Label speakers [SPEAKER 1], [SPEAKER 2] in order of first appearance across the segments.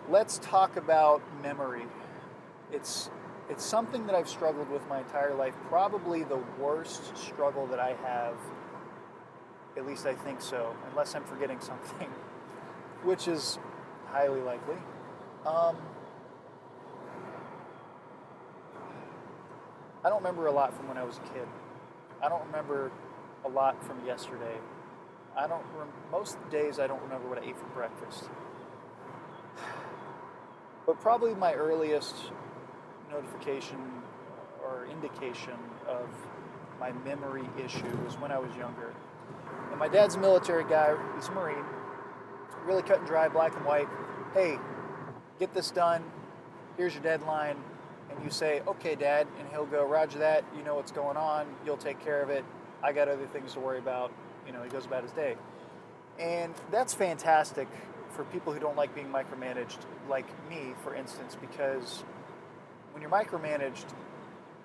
[SPEAKER 1] Let's talk about memory. It's it's something that I've struggled with my entire life. Probably the worst struggle that I have. At least I think so, unless I'm forgetting something, which is highly likely. Um, I don't remember a lot from when I was a kid. I don't remember a lot from yesterday. Most days I don't remember what I ate for breakfast. But probably my earliest notification or indication of my memory issue was when I was younger. And my dad's a military guy, he's a Marine, really cut and dry, black and white. Hey, get this done, here's your deadline. And you say, okay, Dad, and he'll go, Roger that, you know what's going on, you'll take care of it, I got other things to worry about. He goes about his day. And that's fantastic for people who don't like being micromanaged, like me, for instance, because when you're micromanaged,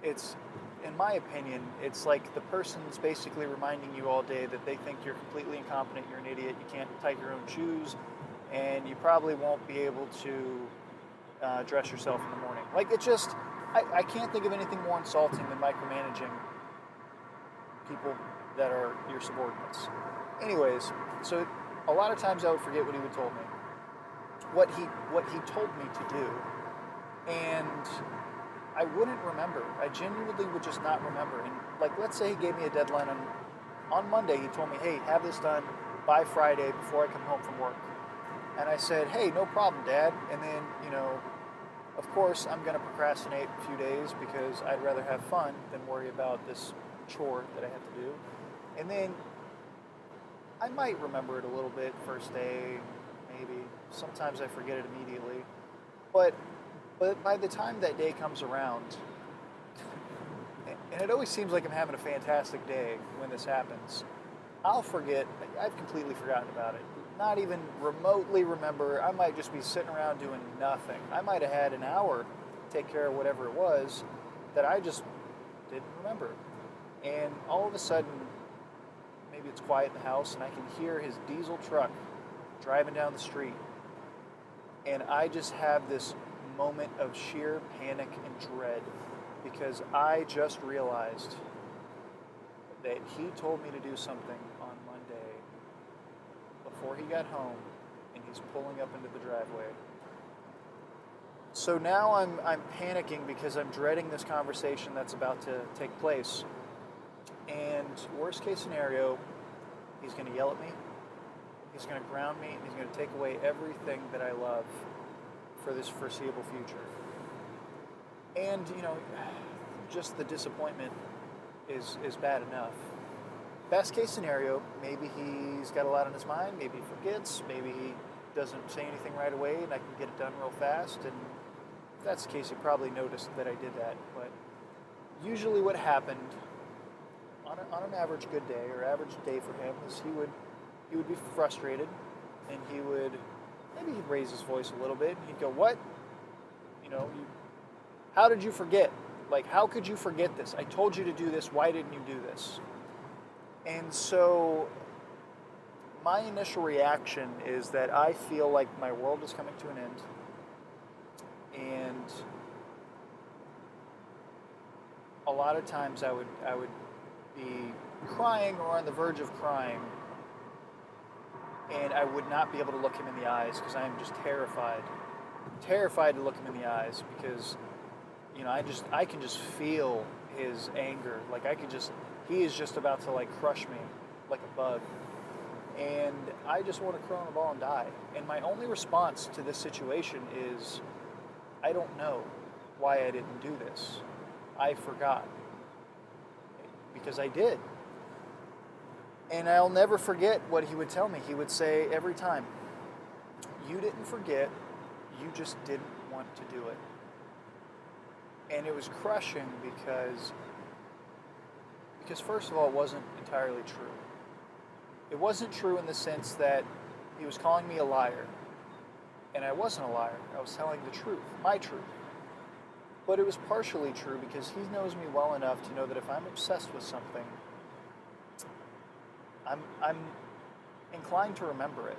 [SPEAKER 1] it's, in my opinion, it's like the person's basically reminding you all day that they think you're completely incompetent, you're an idiot, you can't tie your own shoes, and you probably won't be able to dress yourself in the morning. Like, I can't think of anything more insulting than micromanaging people that are your subordinates. Anyways, so a lot of times I would forget what he would told me, what he told me to do, and I wouldn't remember. I genuinely would just not remember. And like, let's say he gave me a deadline on Monday. He told me, hey, have this done by Friday before I come home from work. And I said, hey, no problem, Dad. And then, of course, I'm going to procrastinate a few days because I'd rather have fun than worry about this chore that I have to do. And then I might remember it a little bit first day, maybe. Sometimes I forget it immediately. But by the time that day comes around, and it always seems like I'm having a fantastic day when this happens, I'll forget. I've completely forgotten about it. Not even remotely remember. I might just be sitting around doing nothing. I might have had an hour to take care of whatever it was that I just didn't remember. And all of a sudden, maybe it's quiet in the house and I can hear his diesel truck driving down the street. And I just have this moment of sheer panic and dread because I just realized that he told me to do something on Monday before he got home, and he's pulling up into the driveway. So now I'm panicking because I'm dreading this conversation that's about to take place. And worst case scenario, he's going to yell at me, he's going to ground me, and he's going to take away everything that I love for this foreseeable future. And, just the disappointment is bad enough. Best case scenario, maybe he's got a lot on his mind, maybe he forgets, maybe he doesn't say anything right away and I can get it done real fast. And if that's the case, he probably noticed that I did that. But usually what happened on an average good day or average day for him is he would be frustrated and maybe he'd raise his voice a little bit and he'd go, what? How did you forget? Like, how could you forget this? I told you to do this. Why didn't you do this? And so my initial reaction is that I feel like my world is coming to an end. And a lot of times I would be crying or on the verge of crying, and I would not be able to look him in the eyes because I am just terrified to look him in the eyes because I can just feel his anger. Like he is just about to crush me like a bug. And I just want to curl on the ball and die. And my only response to this situation is, I don't know why I didn't do this. I forgot. Because I did. And I'll never forget what he would tell me. He would say every time, you didn't forget, you just didn't want to do it. And it was crushing because first of all, it wasn't entirely true. It wasn't true in the sense that he was calling me a liar. And I wasn't a liar. I was telling the truth, my truth. But it was partially true because he knows me well enough to know that if I'm obsessed with something, I'm inclined to remember it.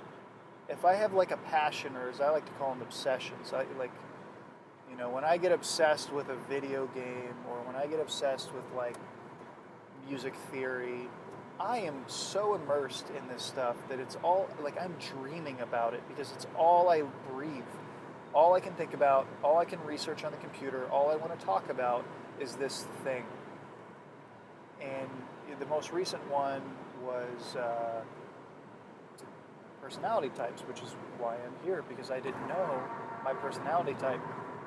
[SPEAKER 1] if I have like a passion, or as I like to call them, obsessions, I like, when I get obsessed with a video game, or when I get obsessed with like music theory, I am so immersed in this stuff that it's all like I'm dreaming about it, because it's all I breathe. All I can think about, all I can research on the computer, all I want to talk about is this thing. And the most recent one was personality types, which is why I'm here, because I didn't know my personality type.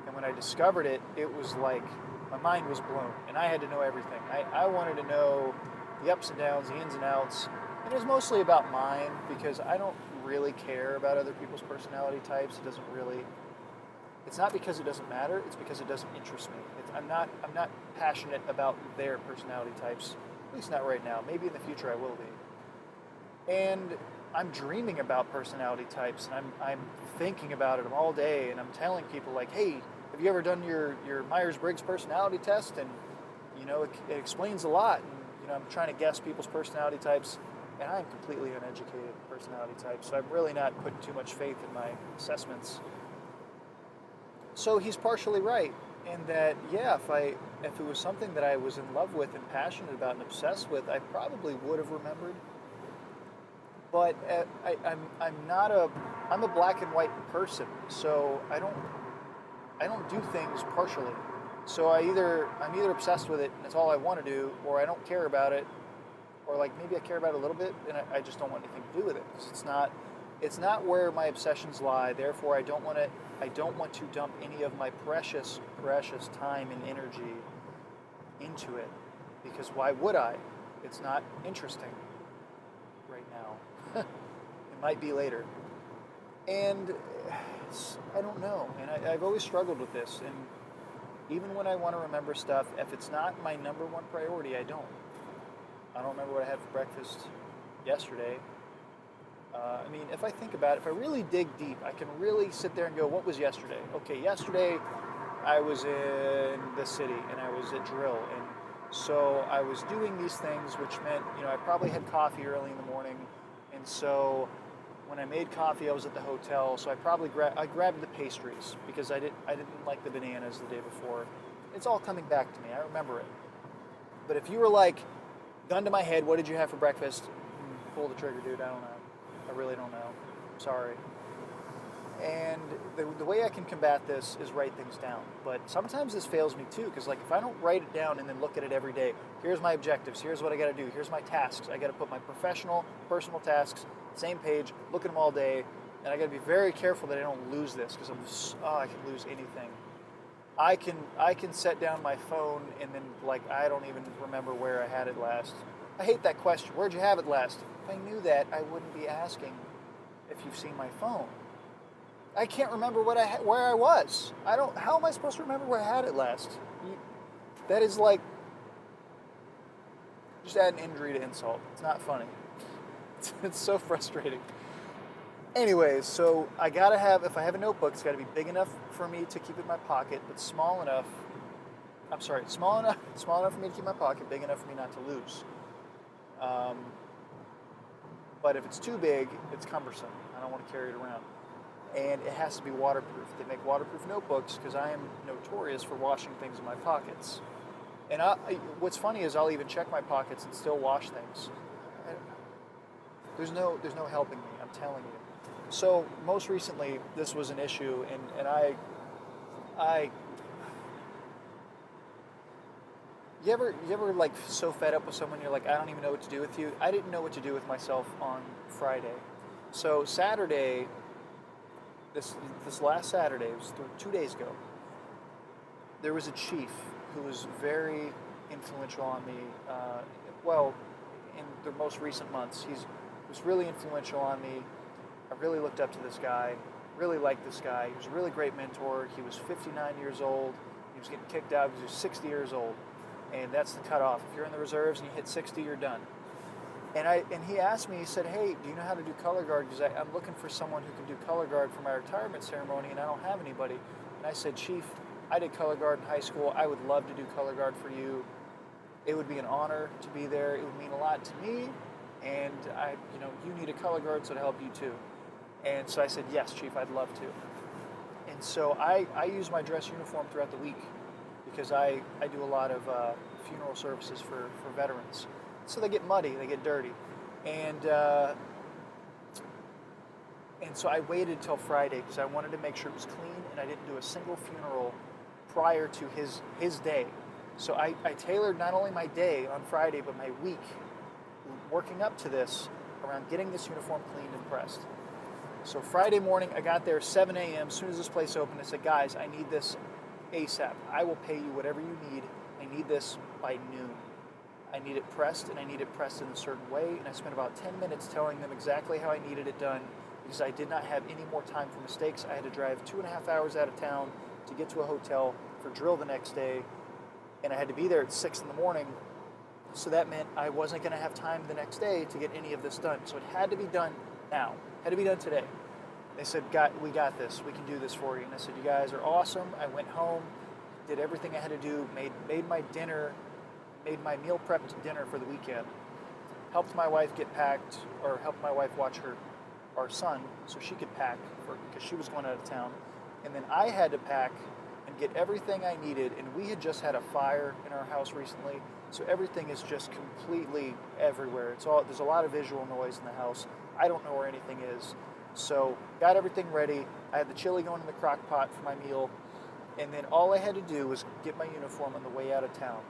[SPEAKER 1] And when I discovered it, it was like my mind was blown, and I had to know everything. I wanted to know the ups and downs, the ins and outs. And it was mostly about mine, because I don't really care about other people's personality types. It doesn't really. It's not because it doesn't matter. It's because it doesn't interest me. I'm not passionate about their personality types. At least not right now. Maybe in the future I will be. And I'm dreaming about personality types, and I'm thinking about them all day. And I'm telling people like, hey, have you ever done your Myers-Briggs personality test? And it explains a lot. And I'm trying to guess people's personality types, and I'm completely uneducated personality type. So I'm really not putting too much faith in my assessments. So he's partially right in that, yeah, if it was something that I was in love with and passionate about and obsessed with, I probably would have remembered. But I'm a black and white person, so I don't do things partially. So I'm either obsessed with it and it's all I want to do, or I don't care about it, or like maybe I care about it a little bit and I just don't want anything to do with it, because it's not where my obsessions lie. Therefore, I don't want to dump any of my precious time and energy into it, because why would I? It's not interesting right now. It might be later. And I don't know. And I've always struggled with this. And even when I want to remember stuff, if it's not my number one priority, I don't remember what I had for breakfast yesterday. If I think about it, if I really dig deep, I can really sit there and go, what was yesterday? Okay, yesterday I was in the city and I was at drill. And so I was doing these things, which meant, I probably had coffee early in the morning. And so when I made coffee, I was at the hotel. So I probably grabbed the pastries, because I didn't like the bananas the day before. It's all coming back to me. I remember it. But if you were like, gun to my head, what did you have for breakfast? Pull the trigger, dude. I don't know. I really don't know. Sorry. And the way I can combat this is write things down. But sometimes this fails me too, because like if I don't write it down and then look at it every day, here's my objectives, here's what I got to do, here's my tasks. I got to put my professional, personal tasks, same page, look at them all day, and I got to be very careful that I don't lose this, because I can lose anything. I can set down my phone and then like I don't even remember where I had it last. I hate that question. Where'd you have it last? If I knew that, I wouldn't be asking if you've seen my phone. I can't remember where I was. How am I supposed to remember where I had it last? That is like, just add an injury to insult. It's not funny. It's so frustrating. Anyways, so I gotta have, if I have a notebook, it's gotta be big enough for me to keep in my pocket, but small enough for me to keep in my pocket, big enough for me not to lose. But if it's too big, it's cumbersome. I don't want to carry it around. And it has to be waterproof. They make waterproof notebooks because I am notorious for washing things in my pockets. And what's funny is I'll even check my pockets and still wash things. There's no helping me, I'm telling you. So most recently, this was an issue, and I You ever like so fed up with someone you're like, I don't even know what to do with you? I didn't know what to do with myself on Friday. So Saturday, this last Saturday, it was 2 days ago, there was a chief who was very influential on me. In the most recent months, he was really influential on me. I really looked up to this guy, really liked this guy. He was a really great mentor. He was 59 years old. He was getting kicked out because he was 60 years old. And that's the cutoff. If you're in the reserves and you hit 60, you're done. And he asked me, he said, hey, do you know how to do color guard? Because I'm looking for someone who can do color guard for my retirement ceremony, and I don't have anybody. And I said, Chief, I did color guard in high school. I would love to do color guard for you. It would be an honor to be there. It would mean a lot to me. And you need a color guard, so to help you too. And so I said, yes, Chief, I'd love to. And so I use my dress uniform throughout the week because I do a lot of funeral services for veterans. So they get muddy, they get dirty. And so I waited till Friday because I wanted to make sure it was clean, and I didn't do a single funeral prior to his day. So I tailored not only my day on Friday, but my week working up to this around getting this uniform cleaned and pressed. So Friday morning, I got there 7 a.m. As soon as this place opened, I said, guys, I need this ASAP. I will pay you whatever you need. I need this by noon. I need it pressed, and I need it pressed in a certain way. And I spent about 10 minutes telling them exactly how I needed it done because I did not have any more time for mistakes. I had to drive 2.5 hours out of town to get to a hotel for drill the next day, and I had to be there at 6 in the morning. So that meant I wasn't going to have time the next day to get any of this done. So it had to be done now. Had to be done today. They said, we got this. We can do this for you. And I said, you guys are awesome. I went home, did everything I had to do, made my dinner, made my meal prepped dinner for the weekend, helped my wife get packed, or helped my wife watch our son so she could pack because she was going out of town. And then I had to pack and get everything I needed. And we had just had a fire in our house recently, so everything is just completely everywhere. There's a lot of visual noise in the house. I don't know where anything is. So got everything ready. I had the chili going in the crock pot for my meal. And then all I had to do was get my uniform on the way out of town.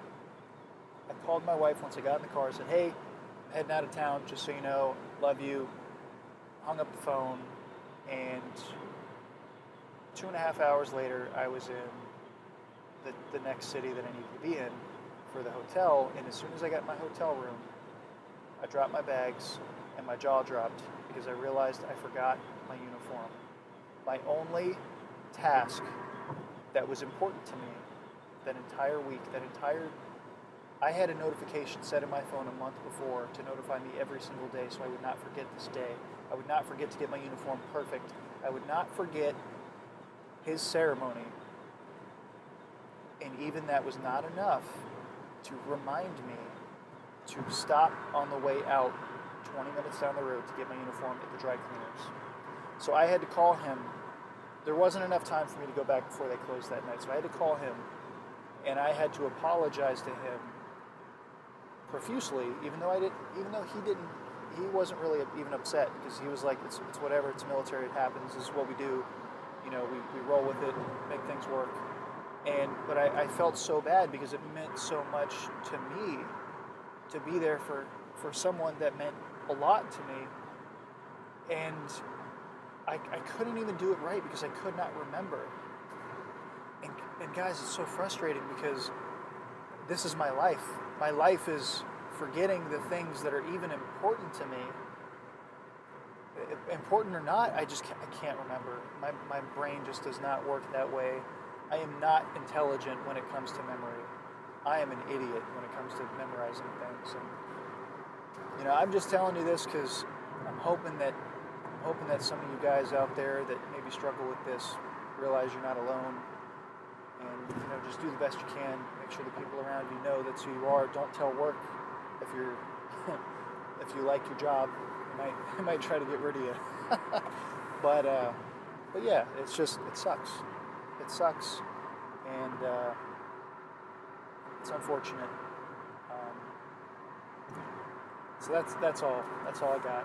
[SPEAKER 1] I called my wife once I got in the car. I said, hey, I'm heading out of town, just so you know, love you. Hung up the phone, and 2.5 hours later, I was in the next city that I needed to be in for the hotel. And as soon as I got in my hotel room, I dropped my bags and my jaw dropped because I realized I forgot my uniform. My only task that was important to me that entire week, I had a notification set in my phone a month before to notify me every single day so I would not forget this day. I would not forget to get my uniform perfect. I would not forget his ceremony. And even that was not enough to remind me to stop on the way out 20 minutes down the road to get my uniform at the dry cleaners. So I had to call him. There wasn't enough time for me to go back before they closed that night, so I had to call him, and I had to apologize to him profusely, even though he wasn't really even upset because he was like, it's whatever, it's military, it happens, this is what we do, we roll with it, make things work. But I felt so bad because it meant so much to me to be there for someone that meant a lot to me, and I couldn't even do it right because I could not remember. And guys, it's so frustrating because this is my life. My life is forgetting the things that are even important to me. Important or not, I can't remember. My brain just does not work that way. I am not intelligent when it comes to memory. I am an idiot when it comes to memorizing things. And I'm just telling you this because I'm hoping that some of you guys out there that maybe struggle with this realize you're not alone, and just do the best you can. Make sure the people around you know that's who you are. Don't tell work if you like your job, it might try to get rid of you. but yeah, it sucks. It sucks, and it's unfortunate. So that's all I got.